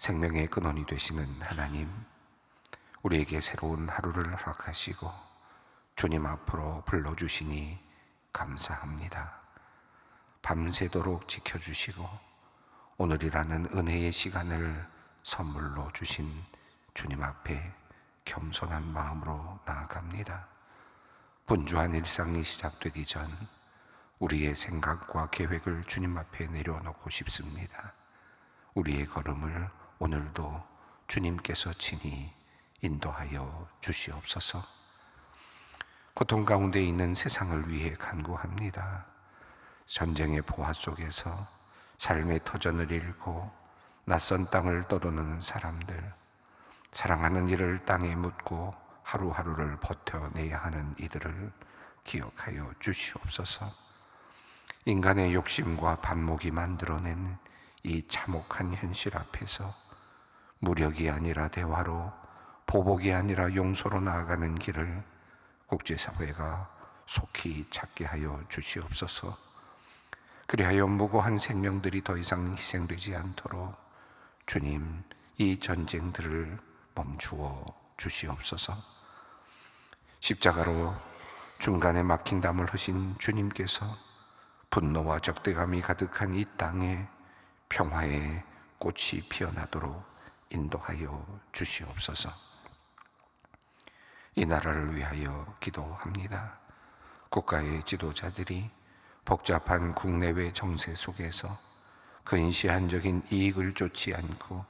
생명의 근원이 되시는 하나님, 우리에게 새로운 하루를 허락하시고 주님 앞으로 불러주시니 감사합니다. 밤새도록 지켜주시고 오늘이라는 은혜의 시간을 선물로 주신 주님 앞에 겸손한 마음으로 나아갑니다. 분주한 일상이 시작되기 전 우리의 생각과 계획을 주님 앞에 내려놓고 싶습니다. 우리의 걸음을 오늘도 주님께서 친히 인도하여 주시옵소서. 고통 가운데 있는 세상을 위해 간구합니다. 전쟁의 포화 속에서 삶의 터전을 잃고 낯선 땅을 떠도는 사람들, 사랑하는 이를 땅에 묻고 하루하루를 버텨내야 하는 이들을 기억하여 주시옵소서. 인간의 욕심과 반목이 만들어낸 이 참혹한 현실 앞에서 무력이 아니라 대화로, 보복이 아니라 용서로 나아가는 길을 국제사회가 속히 찾게 하여 주시옵소서. 그리하여 무고한 생명들이 더 이상 희생되지 않도록 주님, 이 전쟁들을 멈추어 주시옵소서. 십자가로 중간에 막힌 담을 허신 주님께서 분노와 적대감이 가득한 이 땅에 평화의 꽃이 피어나도록 인도하여 주시옵소서. 이 나라를 위하여 기도합니다. 국가의 지도자들이 복잡한 국내외 정세 속에서 근시안적인 이익을 쫓지 않고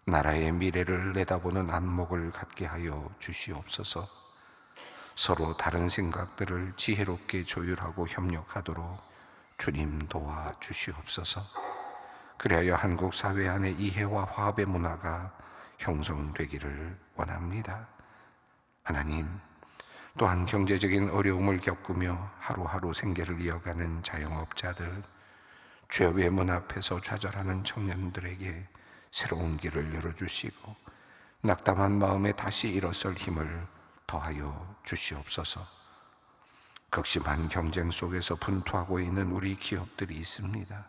나라의 미래를 내다보는 안목을 갖게 하여 주시옵소서. 서로 다른 생각들을 지혜롭게 조율하고 협력하도록 주님 도와 주시옵소서. 그리하여 한국 사회 안에 이해와 화합의 문화가 형성되기를 원합니다. 하나님, 또한 경제적인 어려움을 겪으며 하루하루 생계를 이어가는 자영업자들, 죄의 문 앞에서 좌절하는 청년들에게 새로운 길을 열어주시고 낙담한 마음에 다시 일어설 힘을 더하여 주시옵소서. 극심한 경쟁 속에서 분투하고 있는 우리 기업들이 있습니다.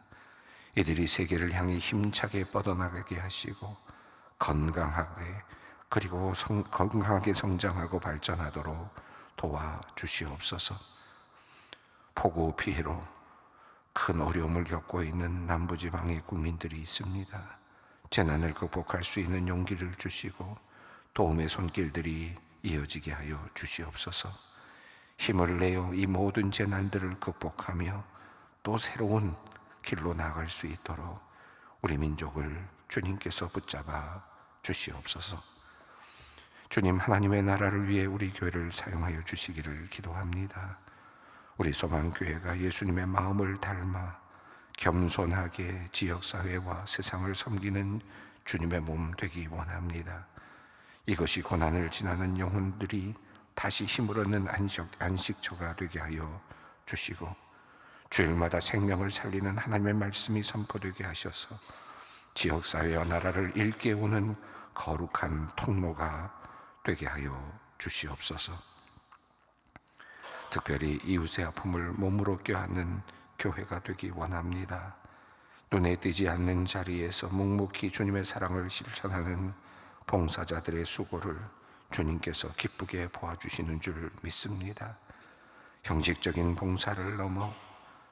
이들이 세계를 향해 힘차게 뻗어나가게 하시고 건강하게 성장하고 발전하도록 도와주시옵소서. 폭우 피해로 큰 어려움을 겪고 있는 남부지방의 국민들이 있습니다. 재난을 극복할 수 있는 용기를 주시고 도움의 손길들이 이어지게 하여 주시옵소서. 힘을 내어 이 모든 재난들을 극복하며 또 새로운 길로 나아갈 수 있도록 우리 민족을 주님께서 붙잡아 주시옵소서. 주님, 하나님의 나라를 위해 우리 교회를 사용하여 주시기를 기도합니다. 우리 소망교회가 예수님의 마음을 닮아 겸손하게 지역사회와 세상을 섬기는 주님의 몸 되기 원합니다. 이것이 고난을 지나는 영혼들이 다시 힘을 얻는 안식처가 되게 하여 주시고 주일마다 생명을 살리는 하나님의 말씀이 선포되게 하셔서 지역사회와 나라를 일깨우는 거룩한 통로가 되게 하여 주시옵소서. 특별히 이웃의 아픔을 몸으로 껴안는 교회가 되기 원합니다. 눈에 띄지 않는 자리에서 묵묵히 주님의 사랑을 실천하는 봉사자들의 수고를 주님께서 기쁘게 보아주시는 줄 믿습니다. 형식적인 봉사를 넘어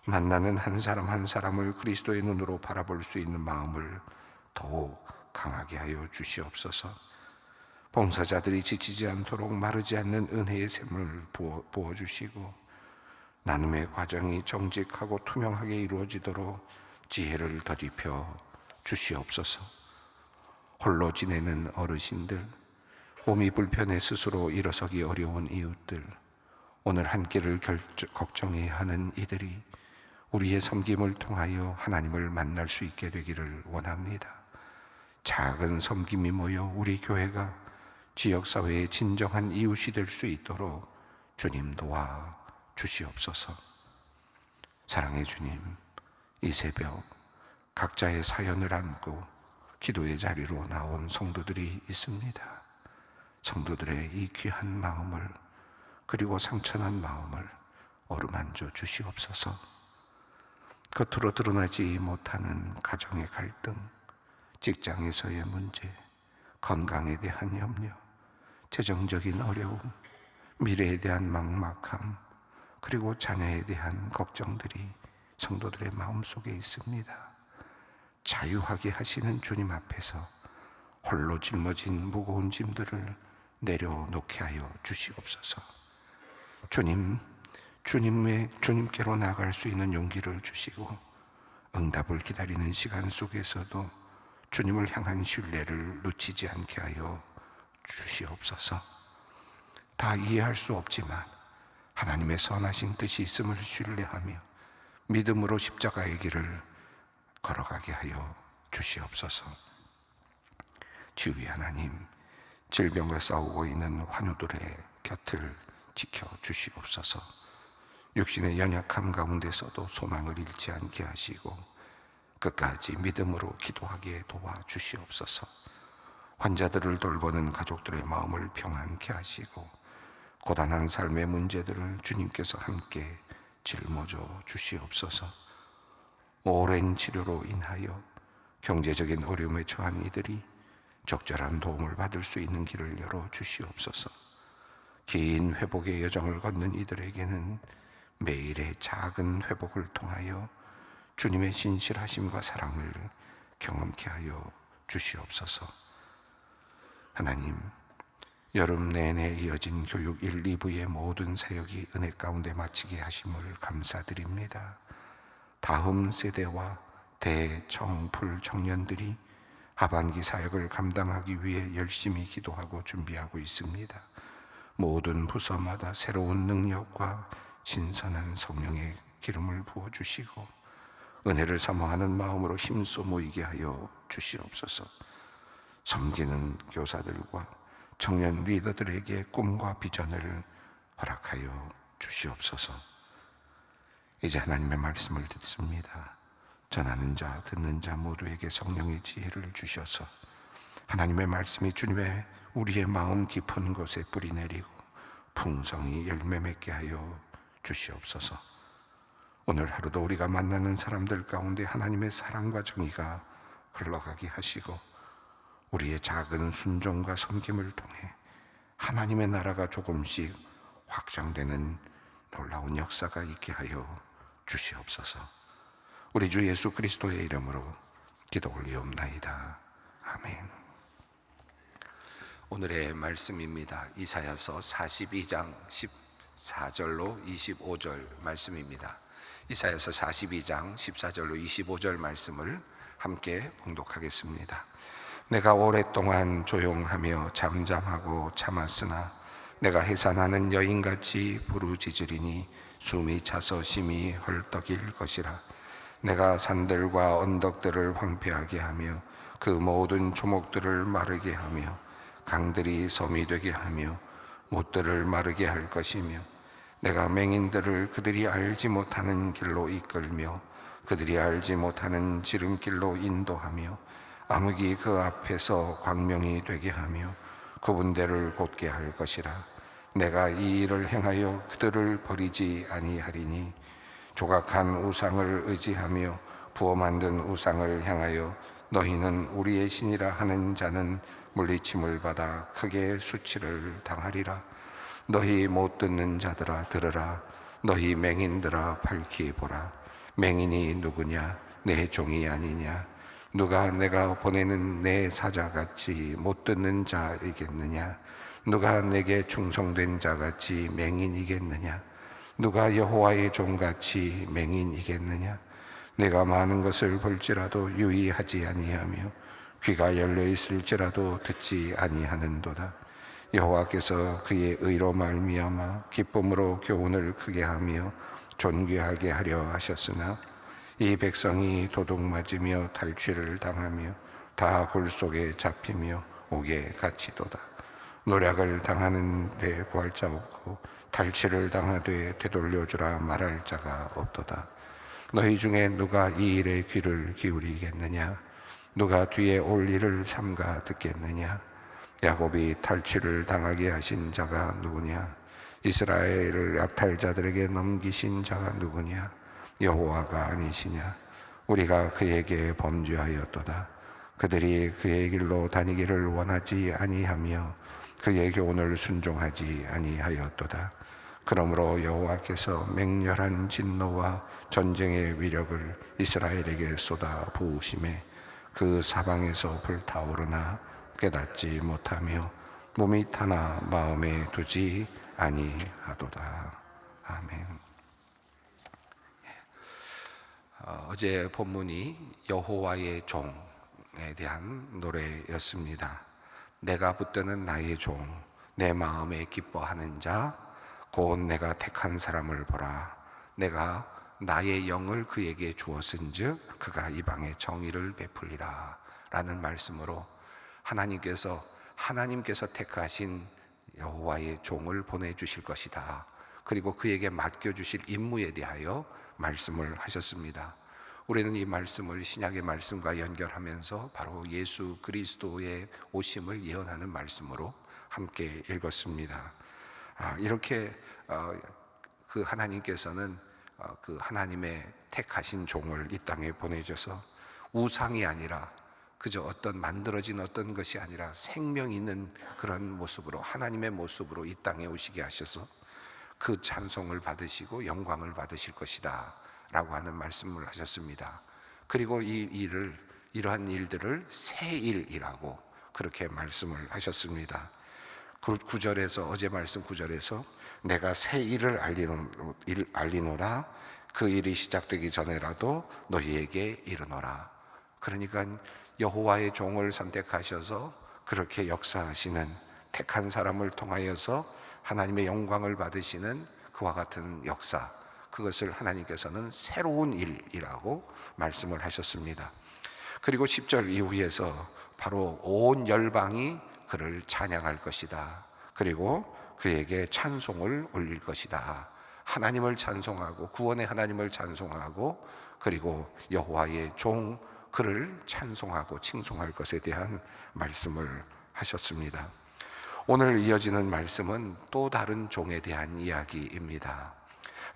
만나는 한 사람 한 사람을 그리스도의 눈으로 바라볼 수 있는 마음을 더욱 강하게 하여 주시옵소서. 봉사자들이 지치지 않도록 마르지 않는 은혜의 샘을 부어주시고 나눔의 과정이 정직하고 투명하게 이루어지도록 지혜를 더입혀 주시옵소서. 홀로 지내는 어르신들, 몸이 불편해 스스로 일어서기 어려운 이웃들, 오늘 한 끼를 걱정해야 하는 이들이 우리의 섬김을 통하여 하나님을 만날 수 있게 되기를 원합니다. 작은 섬김이 모여 우리 교회가 지역사회의 진정한 이웃이 될 수 있도록 주님 도와 주시옵소서. 사랑의 주님, 이 새벽 각자의 사연을 안고 기도의 자리로 나온 성도들이 있습니다. 성도들의 이 귀한 마음을 그리고 상처난 마음을 어루만져 주시옵소서. 겉으로 드러나지 못하는 가정의 갈등, 직장에서의 문제, 건강에 대한 염려, 재정적인 어려움, 미래에 대한 막막함, 그리고 자녀에 대한 걱정들이 성도들의 마음속에 있습니다. 자유하게 하시는 주님 앞에서 홀로 짊어진 무거운 짐들을 내려놓게 하여 주시옵소서. 주님께로 나아갈 수 있는 용기를 주시고 응답을 기다리는 시간 속에서도 주님을 향한 신뢰를 놓치지 않게 하여 주시옵소서. 다 이해할 수 없지만 하나님의 선하신 뜻이 있음을 신뢰하며 믿음으로 십자가의 길을 걸어가게 하여 주시옵소서. 주의 하나님, 질병과 싸우고 있는 환우들의 곁을 지켜주시옵소서. 육신의 연약함 가운데서도 소망을 잃지 않게 하시고 끝까지 믿음으로 기도하게 도와주시옵소서. 환자들을 돌보는 가족들의 마음을 평안케 하시고 고단한 삶의 문제들을 주님께서 함께 짊어져 주시옵소서. 오랜 치료로 인하여 경제적인 어려움에 처한 이들이 적절한 도움을 받을 수 있는 길을 열어 주시옵소서. 긴 회복의 여정을 걷는 이들에게는 매일의 작은 회복을 통하여 주님의 신실하심과 사랑을 경험케 하여 주시옵소서. 하나님, 여름 내내 이어진 교육 1, 2부의 모든 사역이 은혜 가운데 마치게 하심을 감사드립니다. 다음 세대와 대청풀 청년들이 하반기 사역을 감당하기 위해 열심히 기도하고 준비하고 있습니다. 모든 부서마다 새로운 능력과 신선한 성령의 기름을 부어주시고 은혜를 사모하는 마음으로 힘써 모이게 하여 주시옵소서. 섬기는 교사들과 청년 리더들에게 꿈과 비전을 허락하여 주시옵소서. 이제 하나님의 말씀을 듣습니다. 전하는 자, 듣는 자 모두에게 성령의 지혜를 주셔서 하나님의 말씀이 우리의 마음 깊은 곳에 뿌리 내리고 풍성히 열매 맺게 하여 주시옵소서. 오늘 하루도 우리가 만나는 사람들 가운데 하나님의 사랑과 정의가 흘러가게 하시고 우리의 작은 순종과 섬김을 통해 하나님의 나라가 조금씩 확장되는 놀라운 역사가 있게 하여 주시옵소서. 우리 주 예수 그리스도의 이름으로 기도 올리옵나이다. 아멘. 오늘의 말씀입니다. 이사야서 42장 14절로 25절 말씀입니다. 이사야서 42장 14절로 25절 말씀을 함께 봉독하겠습니다. 내가 오랫동안 조용하며 잠잠하고 참았으나 내가 해산하는 여인같이 부르짖으리니 숨이 차서 심히 헐떡일 것이라. 내가 산들과 언덕들을 황폐하게 하며 그 모든 조목들을 마르게 하며 강들이 섬이 되게 하며 못들을 마르게 할 것이며 내가 맹인들을 그들이 알지 못하는 길로 이끌며 그들이 알지 못하는 지름길로 인도하며 암흑이 그 앞에서 광명이 되게 하며 구분대를 곧게 할 것이라. 내가 이 일을 행하여 그들을 버리지 아니하리니 조각한 우상을 의지하며 부어 만든 우상을 향하여 너희는 우리의 신이라 하는 자는 물리침을 받아 크게 수치를 당하리라. 너희 못 듣는 자들아 들으라. 너희 맹인들아 밝히 보라. 맹인이 누구냐? 내 종이 아니냐? 누가 내가 보내는 내 사자같이 못 듣는 자이겠느냐? 누가 내게 충성된 자같이 맹인이겠느냐? 누가 여호와의 종같이 맹인이겠느냐? 내가 많은 것을 볼지라도 유의하지 아니하며 귀가 열려 있을지라도 듣지 아니하는도다. 여호와께서 그의 의로 말미암아 기쁨으로 교훈을 크게 하며 존귀하게 하려 하셨으나 이 백성이 도둑맞으며 탈취를 당하며 다 굴 속에 잡히며 옥에 갇히도다. 노략을 당하는 데 구할 자 없고 탈취를 당하되 되돌려주라 말할 자가 없도다. 너희 중에 누가 이 일에 귀를 기울이겠느냐? 누가 뒤에 올 일을 삼가 듣겠느냐? 야곱이 탈취를 당하게 하신 자가 누구냐? 이스라엘을 약탈자들에게 넘기신 자가 누구냐? 여호와가 아니시냐? 우리가 그에게 범죄하였도다. 그들이 그의 길로 다니기를 원하지 아니하며 그의 교훈을 순종하지 아니하였도다. 그러므로 여호와께서 맹렬한 진노와 전쟁의 위력을 이스라엘에게 쏟아 부으심에 그 사방에서 불타오르나 깨닫지 못하며 몸이 타나 마음에 두지 아니하도다. 아멘. 어제 본문이 여호와의 종에 대한 노래였습니다. 내가 붙드는 나의 종, 내 마음에 기뻐하는 자, 곧 내가 택한 사람을 보라. 내가 나의 영을 그에게 주었은즉 그가 이방에 정의를 베풀리라 라는 말씀으로 하나님께서 택하신 여호와의 종을 보내주실 것이다. 그리고 그에게 맡겨주실 임무에 대하여 말씀을 하셨습니다. 우리는 이 말씀을 신약의 말씀과 연결하면서 바로 예수 그리스도의 오심을 예언하는 말씀으로 함께 읽었습니다. 이렇게 그 하나님께서는 그 하나님의 택하신 종을 이 땅에 보내줘서 우상이 아니라 그저 어떤 만들어진 어떤 것이 아니라 생명 있는 그런 모습으로, 하나님의 모습으로 이 땅에 오시게 하셔서 그 찬송을 받으시고 영광을 받으실 것이다 라고 하는 말씀을 하셨습니다. 그리고 이러한 일들을 새 일이라고 그렇게 말씀을 하셨습니다. 그 9절에서, 어제 말씀 9절에서 내가 새 일을 알리노라. 그 일이 시작되기 전에라도 너희에게 이르노라. 그러니까 여호와의 종을 선택하셔서 그렇게 역사하시는, 택한 사람을 통하여서 하나님의 영광을 받으시는 그와 같은 역사, 그것을 하나님께서는 새로운 일이라고 말씀을 하셨습니다. 그리고 10절 이후에서 바로 온 열방이 그를 찬양할 것이다. 그리고 그에게 찬송을 올릴 것이다. 하나님을 찬송하고, 구원의 하나님을 찬송하고, 그리고 여호와의 종 그를 찬송하고 칭송할 것에 대한 말씀을 하셨습니다. 오늘 이어지는 말씀은 또 다른 종에 대한 이야기입니다.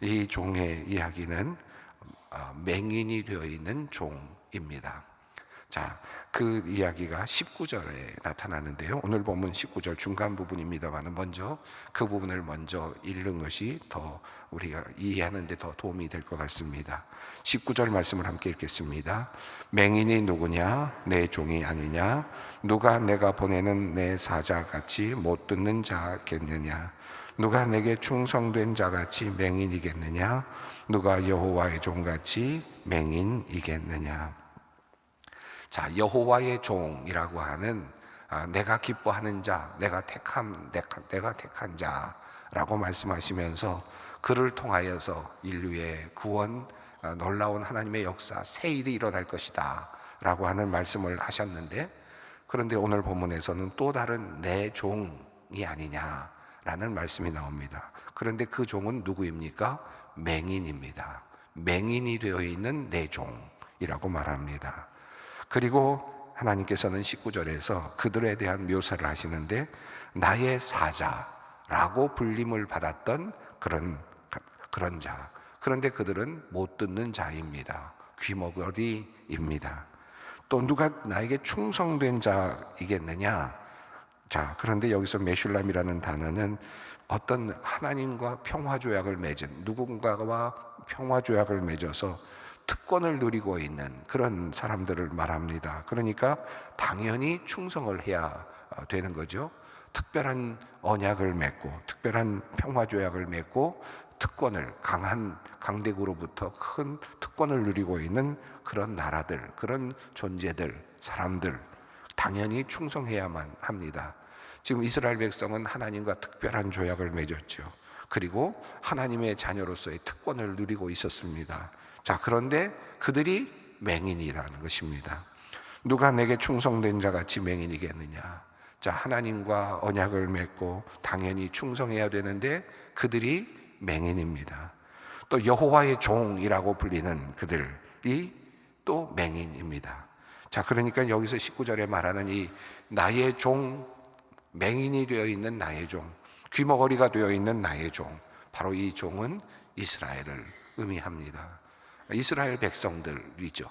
이 종의 이야기는 맹인이 되어 있는 종입니다. 자, 그 이야기가 19절에 나타나는데요. 오늘 본문 19절 중간 부분입니다만 먼저 그 부분을 먼저 읽는 것이 더 우리가 이해하는 데 더 도움이 될 것 같습니다. 19절 말씀을 함께 읽겠습니다. 맹인이 누구냐? 내 종이 아니냐? 누가 내가 보내는 내 사자같이 못 듣는 자겠느냐? 누가 내게 충성된 자같이 맹인이겠느냐? 누가 여호와의 종같이 맹인이겠느냐? 자, 여호와의 종이라고 하는 내가 기뻐하는 자, 내가 택한 자라고 말씀하시면서 그를 통하여서 인류의 구원, 놀라운 하나님의 역사, 새 일이 일어날 것이다 라고 하는 말씀을 하셨는데, 그런데 오늘 본문에서는 또 다른 내 종이 아니냐라는 말씀이 나옵니다. 그런데 그 종은 누구입니까? 맹인입니다. 맹인이 되어 있는 내 종이라고 말합니다. 그리고 하나님께서는 19절에서 그들에 대한 묘사를 하시는데, 나의 사자라고 불림을 받았던 그런 자, 그런데 그들은 못 듣는 자입니다. 귀머거리입니다. 또 누가 나에게 충성된 자이겠느냐? 자, 그런데 여기서 메슐람이라는 단어는 어떤 하나님과 평화조약을 맺은, 누군가와 평화조약을 맺어서 특권을 누리고 있는 그런 사람들을 말합니다. 그러니까 당연히 충성을 해야 되는 거죠. 특별한 언약을 맺고, 특별한 평화조약을 맺고, 특권을, 강한 강대국으로부터 큰 특권을 누리고 있는 그런 나라들, 그런 존재들, 사람들, 당연히 충성해야만 합니다. 지금 이스라엘 백성은 하나님과 특별한 조약을 맺었죠. 그리고 하나님의 자녀로서의 특권을 누리고 있었습니다. 자, 그런데 그들이 맹인이라는 것입니다. 누가 내게 충성된 자같이 맹인이겠느냐? 자, 하나님과 언약을 맺고 당연히 충성해야 되는데 그들이 맹인입니다. 또 여호와의 종이라고 불리는 그들이 또 맹인입니다. 자, 그러니까 여기서 19절에 말하는 이 나의 종, 맹인이 되어 있는 나의 종, 귀머거리가 되어 있는 나의 종, 바로 이 종은 이스라엘을 의미합니다. 이스라엘 백성들이죠.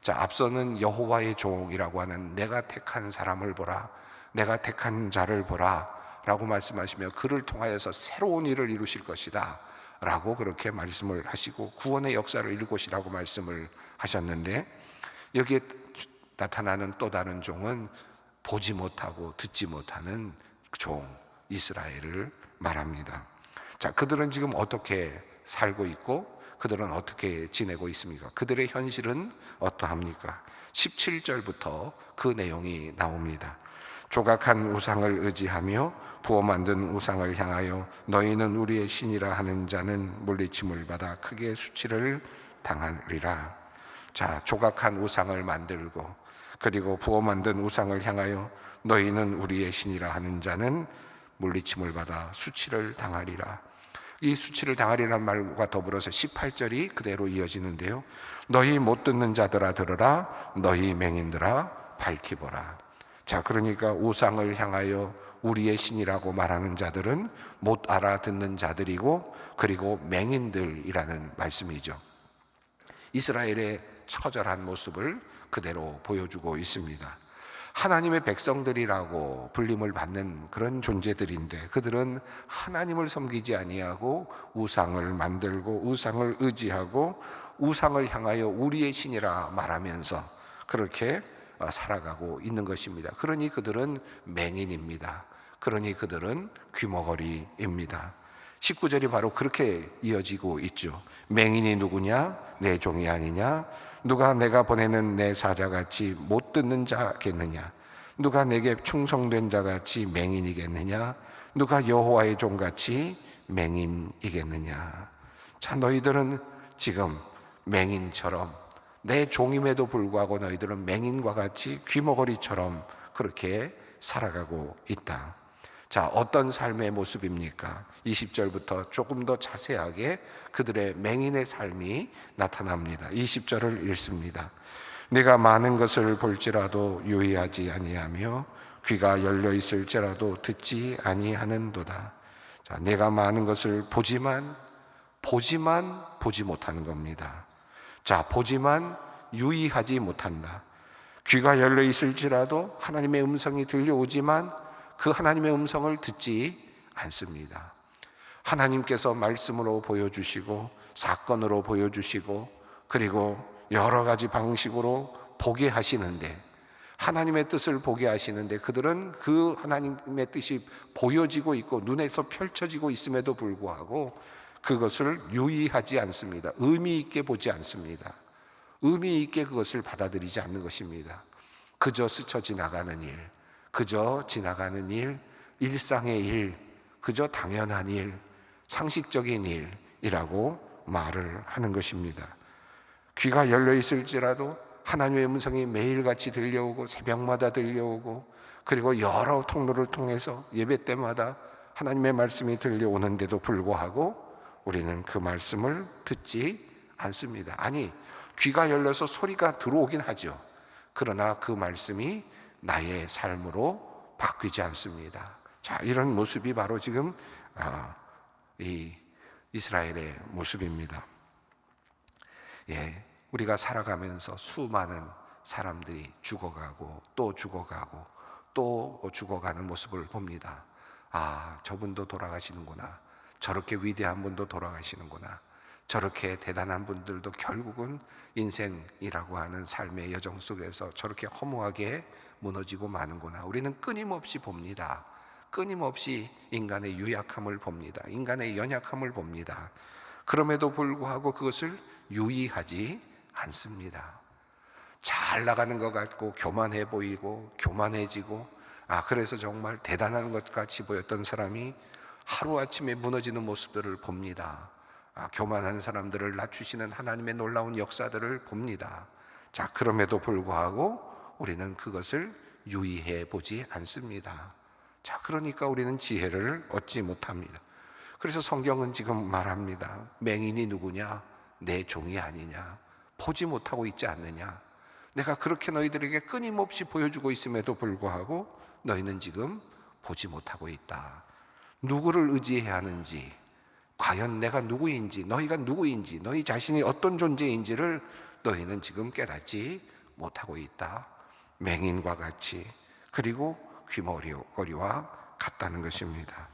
자, 앞서는 여호와의 종이라고 하는 내가 택한 사람을 보라, 내가 택한 자를 보라 라고 말씀하시며 그를 통하여서 새로운 일을 이루실 것이다 라고 그렇게 말씀을 하시고 구원의 역사를 이룰 것이라고 말씀을 하셨는데, 여기에 나타나는 또 다른 종은 보지 못하고 듣지 못하는 종 이스라엘을 말합니다. 자, 그들은 지금 어떻게 살고 있고 그들은 어떻게 지내고 있습니까? 그들의 현실은 어떠합니까? 17절부터 그 내용이 나옵니다. 조각한 우상을 의지하며 부어 만든 우상을 향하여 너희는 우리의 신이라 하는 자는 물리침을 받아 크게 수치를 당하리라. 자, 조각한 우상을 만들고 그리고 부어 만든 우상을 향하여 너희는 우리의 신이라 하는 자는 물리침을 받아 수치를 당하리라. 이 수치를 당하리라는 말과 더불어서 18절이 그대로 이어지는데요. 너희 못 듣는 자들아 들으라, 너희 맹인들아 밝히보라. 자, 그러니까 우상을 향하여 우리의 신이라고 말하는 자들은 못 알아듣는 자들이고 그리고 맹인들이라는 말씀이죠. 이스라엘의 처절한 모습을 그대로 보여주고 있습니다. 하나님의 백성들이라고 불림을 받는 그런 존재들인데 그들은 하나님을 섬기지 아니하고 우상을 만들고 우상을 의지하고 우상을 향하여 우리의 신이라 말하면서 그렇게 살아가고 있는 것입니다. 그러니 그들은 맹인입니다. 그러니 그들은 귀머거리입니다. 19절이 바로 그렇게 이어지고 있죠. 맹인이 누구냐? 내 종이 아니냐? 누가 내가 보내는 내 사자같이 못 듣는 자겠느냐? 누가 내게 충성된 자같이 맹인이겠느냐? 누가 여호와의 종같이 맹인이겠느냐? 자, 너희들은 지금 맹인처럼 내 종임에도 불구하고 너희들은 맹인과 같이 귀머거리처럼 그렇게 살아가고 있다. 자, 어떤 삶의 모습입니까? 20절부터 조금 더 자세하게 그들의 맹인의 삶이 나타납니다. 20절을 읽습니다. 내가 많은 것을 볼지라도 유의하지 아니하며 귀가 열려 있을지라도 듣지 아니하는도다. 자, 내가 많은 것을 보지만 보지 못하는 겁니다. 자, 보지만 유의하지 못한다. 귀가 열려 있을지라도 하나님의 음성이 들려오지만 그 하나님의 음성을 듣지 않습니다. 하나님께서 말씀으로 보여주시고 사건으로 보여주시고 그리고 여러 가지 방식으로 보게 하시는데 하나님의 뜻을 보게 하시는데 그들은 그 하나님의 뜻이 보여지고 있고 눈에서 펼쳐지고 있음에도 불구하고 그것을 유의하지 않습니다. 의미 있게 보지 않습니다. 의미 있게 그것을 받아들이지 않는 것입니다. 그저 스쳐 지나가는 일, 그저 지나가는 일, 일상의 일, 그저 당연한 일, 상식적인 일이라고 말을 하는 것입니다. 귀가 열려 있을지라도 하나님의 음성이 매일같이 들려오고 새벽마다 들려오고 그리고 여러 통로를 통해서 예배 때마다 하나님의 말씀이 들려오는데도 불구하고 우리는 그 말씀을 듣지 않습니다. 아니, 귀가 열려서 소리가 들어오긴 하죠. 그러나 그 말씀이 나의 삶으로 바뀌지 않습니다. 자, 이런 모습이 바로 지금 이 이스라엘의 모습입니다. 예, 우리가 살아가면서 수많은 사람들이 죽어가고 또 죽어가고 또 죽어가는 모습을 봅니다. 아, 저분도 돌아가시는구나. 저렇게 위대한 분도 돌아가시는구나. 저렇게 대단한 분들도 결국은 인생이라고 하는 삶의 여정 속에서 저렇게 허무하게 무너지고 마는구나. 우리는 끊임없이 봅니다. 끊임없이 인간의 유약함을 봅니다. 인간의 연약함을 봅니다. 그럼에도 불구하고 그것을 유의하지 않습니다. 잘 나가는 것 같고 교만해 보이고 교만해지고 그래서 정말 대단한 것 같이 보였던 사람이 하루아침에 무너지는 모습들을 봅니다. 교만한 사람들을 낮추시는 하나님의 놀라운 역사들을 봅니다. 자, 그럼에도 불구하고 우리는 그것을 유의해 보지 않습니다. 자, 그러니까 우리는 지혜를 얻지 못합니다. 그래서 성경은 지금 말합니다. 맹인이 누구냐? 내 종이 아니냐? 보지 못하고 있지 않느냐? 내가 그렇게 너희들에게 끊임없이 보여주고 있음에도 불구하고 너희는 지금 보지 못하고 있다. 누구를 의지해야 하는지, 과연 내가 누구인지, 너희가 누구인지, 너희 자신이 어떤 존재인지를 너희는 지금 깨닫지 못하고 있다. 맹인과 같이, 그리고 귀머거리와 같다는 것입니다.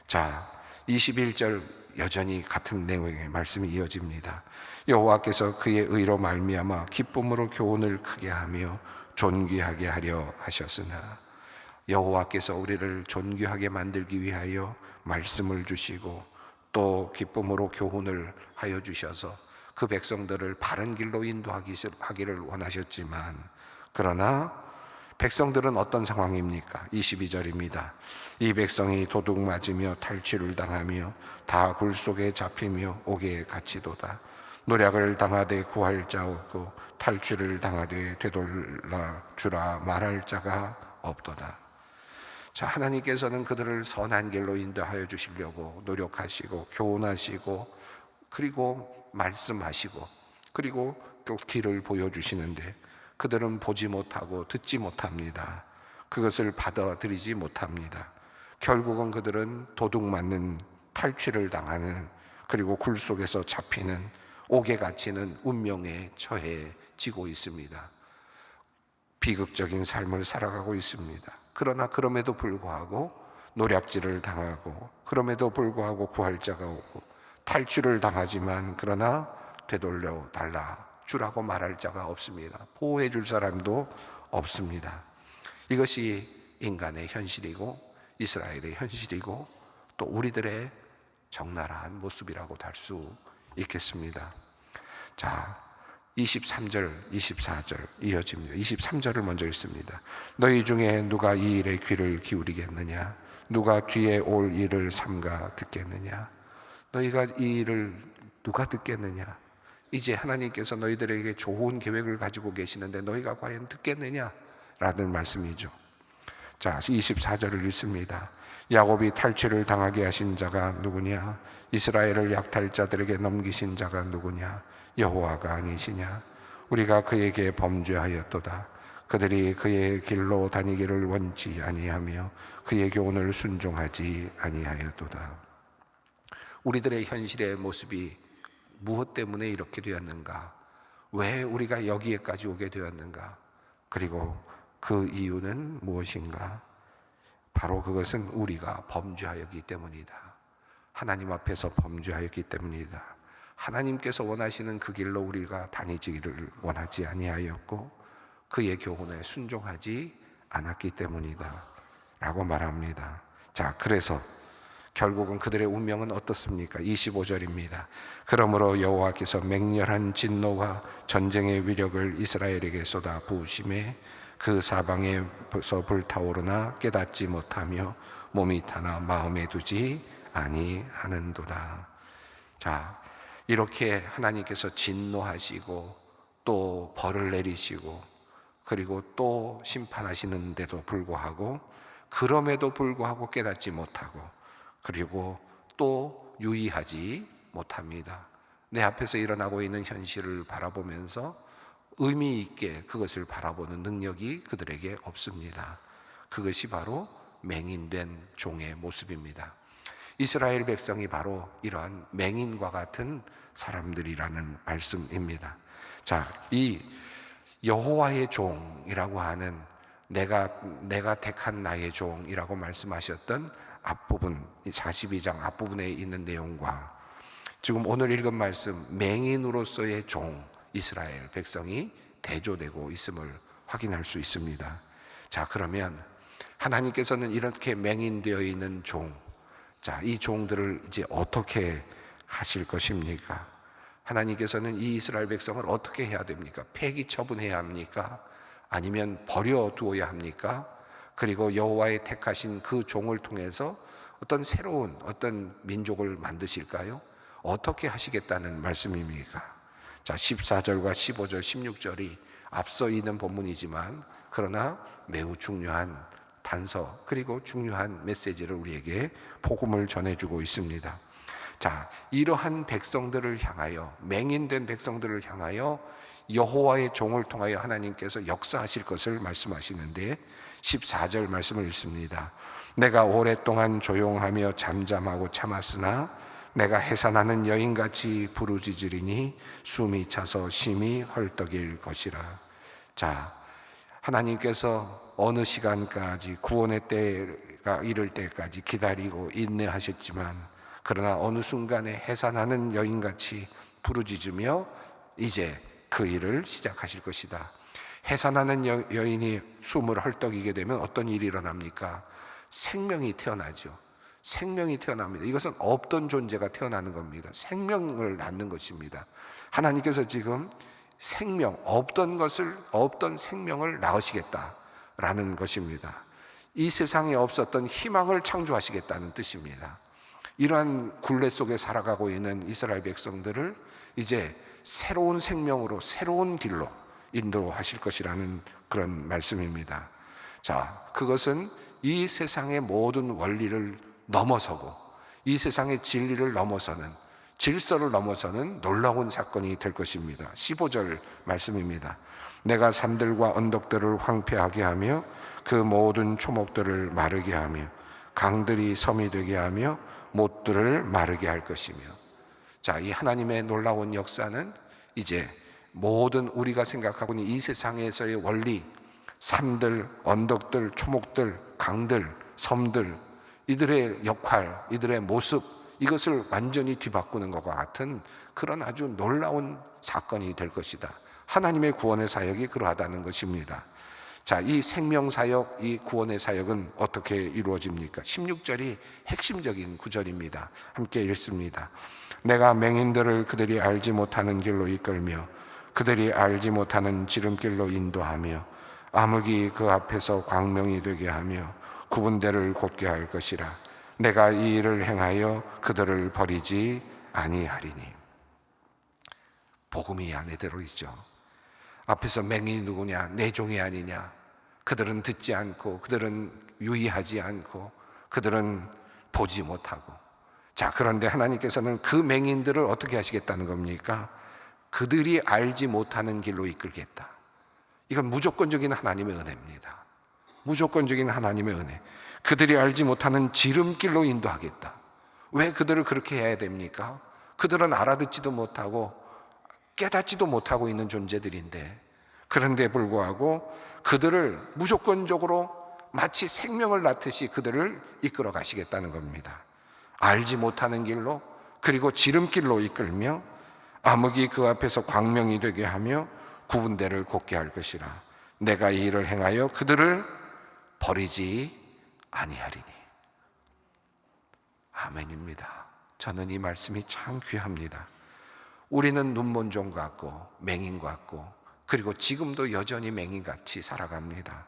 자, 21절 여전히 같은 내용의 말씀이 이어집니다. 여호와께서 그의 의로 말미암아 기쁨으로 교훈을 크게 하며 존귀하게 하려 하셨으나, 여호와께서 우리를 존귀하게 만들기 위하여 말씀을 주시고 또 기쁨으로 교훈을 하여 주셔서 그 백성들을 바른 길로 인도하기를 원하셨지만, 그러나 백성들은 어떤 상황입니까? 22절입니다. 이 백성이 도둑 맞으며 탈취를 당하며 다 굴 속에 잡히며 옥에 갇히도다. 노략을 당하되 구할 자 없고 탈취를 당하되 되돌라 주라 말할 자가 없도다. 자, 하나님께서는 그들을 선한 길로 인도하여 주시려고 노력하시고 교훈하시고 그리고 말씀하시고 그리고 또 길을 보여주시는데, 그들은 보지 못하고 듣지 못합니다. 그것을 받아들이지 못합니다. 결국은 그들은 도둑 맞는, 탈취를 당하는, 그리고 굴 속에서 잡히는, 옥에 갇히는 운명에 처해지고 있습니다. 비극적인 삶을 살아가고 있습니다. 그러나 그럼에도 불구하고 노략질을 당하고, 그럼에도 불구하고 구할 자가 없고, 탈취를 당하지만 그러나 되돌려 달라 주라고 말할 자가 없습니다. 보호해 줄 사람도 없습니다. 이것이 인간의 현실이고 이스라엘의 현실이고 또 우리들의 적나라한 모습이라고 할 수 있겠습니다. 자, 23절, 24절 이어집니다. 23절을 먼저 읽습니다. 너희 중에 누가 이 일에 귀를 기울이겠느냐? 누가 뒤에 올 일을 삼가 듣겠느냐? 너희가 이 일을 누가 듣겠느냐? 이제 하나님께서 너희들에게 좋은 계획을 가지고 계시는데 너희가 과연 듣겠느냐? 라는 말씀이죠. 자, 24절을 읽습니다. 야곱이 탈취를 당하게 하신 자가 누구냐? 이스라엘을 약탈자들에게 넘기신 자가 누구냐? 여호와가 아니시냐? 우리가 그에게 범죄하였도다. 그들이 그의 길로 다니기를 원치 아니하며 그의 교훈을 순종하지 아니하였도다. 우리들의 현실의 모습이 무엇 때문에 이렇게 되었는가? 왜 우리가 여기에까지 오게 되었는가? 그리고 그 이유는 무엇인가? 바로 그것은 우리가 범죄하였기 때문이다. 하나님 앞에서 범죄하였기 때문이다. 하나님께서 원하시는 그 길로 우리가 다니기를 원하지 아니하였고 그의 교훈에 순종하지 않았기 때문이다 라고 말합니다. 자, 그래서 결국은 그들의 운명은 어떻습니까? 25절입니다. 그러므로 여호와께서 맹렬한 진노와 전쟁의 위력을 이스라엘에게 쏟아 부으심에 그 사방에서 불타오르나 깨닫지 못하며 몸이 타나 마음에 두지 아니하는도다. 자, 이렇게 하나님께서 진노하시고 또 벌을 내리시고 그리고 또 심판하시는데도 불구하고, 그럼에도 불구하고 깨닫지 못하고 그리고 또 유의하지 못합니다. 내 앞에서 일어나고 있는 현실을 바라보면서 의미 있게 그것을 바라보는 능력이 그들에게 없습니다. 그것이 바로 맹인된 종의 모습입니다. 이스라엘 백성이 바로 이러한 맹인과 같은 사람들이라는 말씀입니다. 자, 이 여호와의 종이라고 하는 내가 택한 나의 종이라고 말씀하셨던 앞부분, 42장 앞부분에 있는 내용과 지금 오늘 읽은 말씀 맹인으로서의 종 이스라엘 백성이 대조되고 있음을 확인할 수 있습니다. 자, 그러면 하나님께서는 이렇게 맹인되어 있는 종, 자, 이 종들을 이제 어떻게 하실 것입니까? 하나님께서는 이 이스라엘 백성을 어떻게 해야 됩니까? 폐기 처분해야 합니까? 아니면 버려두어야 합니까? 그리고 여호와의 택하신 그 종을 통해서 어떤 새로운 어떤 민족을 만드실까요? 어떻게 하시겠다는 말씀입니까? 자, 14절과 15절, 16절이 앞서 있는 본문이지만 그러나 매우 중요한 단서 그리고 중요한 메시지를 우리에게 복음을 전해주고 있습니다. 자, 이러한 백성들을 향하여, 맹인된 백성들을 향하여 여호와의 종을 통하여 하나님께서 역사하실 것을 말씀하시는데 14절 말씀을 읽습니다. 내가 오랫동안 조용하며 잠잠하고 참았으나 내가 해산하는 여인같이 부르짖으리니 숨이 차서 심히 헐떡일 것이라. 자, 하나님께서 어느 시간까지 구원의 때가 이를 때까지 기다리고 인내하셨지만, 그러나 어느 순간에 해산하는 여인같이 부르짖으며 이제 그 일을 시작하실 것이다. 해산하는 여인이 숨을 헐떡이게 되면 어떤 일이 일어납니까? 생명이 태어나죠. 생명이 태어납니다. 이것은 없던 존재가 태어나는 겁니다. 생명을 낳는 것입니다. 하나님께서 지금 생명, 없던 생명을 낳으시겠다라는 것입니다. 이 세상에 없었던 희망을 창조하시겠다는 뜻입니다. 이러한 굴레 속에 살아가고 있는 이스라엘 백성들을 이제 새로운 생명으로, 새로운 길로 인도하실 것이라는 그런 말씀입니다. 자, 그것은 이 세상의 모든 원리를 넘어서고 이 세상의 진리를 넘어서는, 질서를 넘어서는 놀라운 사건이 될 것입니다. 15절 말씀입니다. 내가 산들과 언덕들을 황폐하게 하며 그 모든 초목들을 마르게 하며 강들이 섬이 되게 하며 못들을 마르게 할 것이며. 자, 이 하나님의 놀라운 역사는 이제 모든 우리가 생각하고 있는 이 세상에서의 원리, 산들, 언덕들, 초목들, 강들, 섬들, 이들의 역할, 이들의 모습, 이것을 완전히 뒤바꾸는 것과 같은 그런 아주 놀라운 사건이 될 것이다. 하나님의 구원의 사역이 그러하다는 것입니다. 자, 이 생명사역, 이 구원의 사역은 어떻게 이루어집니까? 16절이 핵심적인 구절입니다. 함께 읽습니다. 내가 맹인들을 그들이 알지 못하는 길로 이끌며 그들이 알지 못하는 지름길로 인도하며 암흑이 그 앞에서 광명이 되게 하며 구분대를 곧게 할 것이라. 내가 이 일을 행하여 그들을 버리지 아니하리니. 복음이 이 안에 들어있죠. 앞에서 맹인이 누구냐? 내 종이 아니냐? 그들은 듣지 않고, 그들은 유의하지 않고, 그들은 보지 못하고. 자, 그런데 하나님께서는 그 맹인들을 어떻게 하시겠다는 겁니까? 그들이 알지 못하는 길로 이끌겠다. 이건 무조건적인 하나님의 은혜입니다. 무조건적인 하나님의 은혜. 그들이 알지 못하는 지름길로 인도하겠다. 왜 그들을 그렇게 해야 됩니까? 그들은 알아듣지도 못하고 깨닫지도 못하고 있는 존재들인데, 그런데 불구하고 그들을 무조건적으로 마치 생명을 낳듯이 그들을 이끌어 가시겠다는 겁니다. 알지 못하는 길로, 그리고 지름길로 이끌며 암흑이 그 앞에서 광명이 되게 하며 구분대를 곧게 할 것이라. 내가 이 일을 행하여 그들을 버리지 아니하리니. 아멘입니다. 저는 이 말씀이 참 귀합니다. 우리는 눈먼종 같고 맹인 같고, 그리고 지금도 여전히 맹인같이 살아갑니다.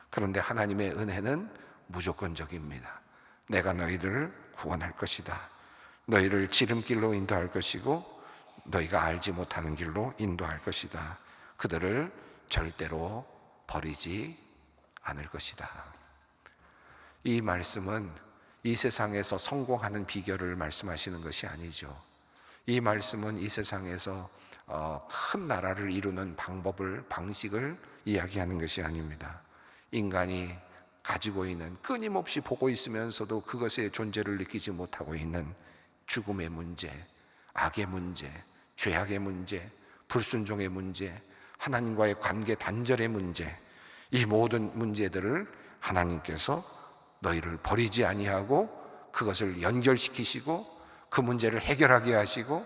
그런데 하나님의 은혜는 무조건적입니다. 내가 너희를 구원할 것이다. 너희를 지름길로 인도할 것이고 너희가 알지 못하는 길로 인도할 것이다. 그들을 절대로 버리지 않을 것이다. 이 말씀은 이 세상에서 성공하는 비결을 말씀하시는 것이 아니죠. 이 말씀은 이 세상에서 큰 나라를 이루는 방식을 이야기하는 것이 아닙니다. 인간이 가지고 있는, 끊임없이 보고 있으면서도 그것의 존재를 느끼지 못하고 있는 죽음의 문제, 악의 문제, 죄악의 문제, 불순종의 문제, 하나님과의 관계 단절의 문제, 이 모든 문제들을 하나님께서 너희를 버리지 아니하고 그것을 연결시키시고 그 문제를 해결하게 하시고,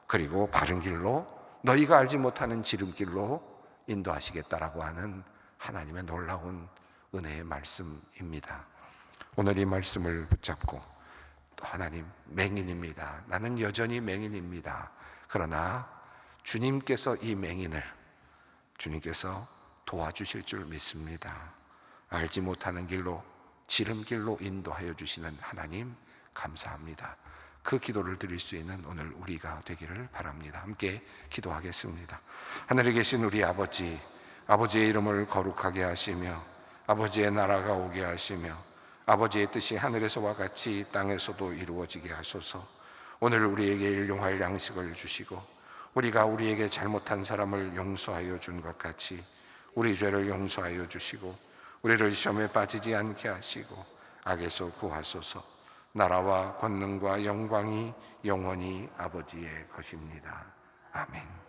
그리고 바른 길로, 너희가 알지 못하는 지름길로 인도하시겠다라고 하는 하나님의 놀라운 은혜의 말씀입니다. 오늘 이 말씀을 붙잡고, 또 하나님, 맹인입니다. 나는 여전히 맹인입니다. 그러나 주님께서 이 맹인을 주님께서 도와주실 줄 믿습니다. 알지 못하는 길로, 지름길로 인도하여 주시는 하나님 감사합니다. 그 기도를 드릴 수 있는 오늘 우리가 되기를 바랍니다. 함께 기도하겠습니다. 하늘에 계신 우리 아버지, 아버지의 이름을 거룩하게 하시며 아버지의 나라가 오게 하시며 아버지의 뜻이 하늘에서와 같이 땅에서도 이루어지게 하소서. 오늘 우리에게 일용할 양식을 주시고 우리가 우리에게 잘못한 사람을 용서하여 준 것 같이 우리 죄를 용서하여 주시고 우리를 시험에 빠지지 않게 하시고 악에서 구하소서. 나라와 권능과 영광이 영원히 아버지의 것입니다. 아멘.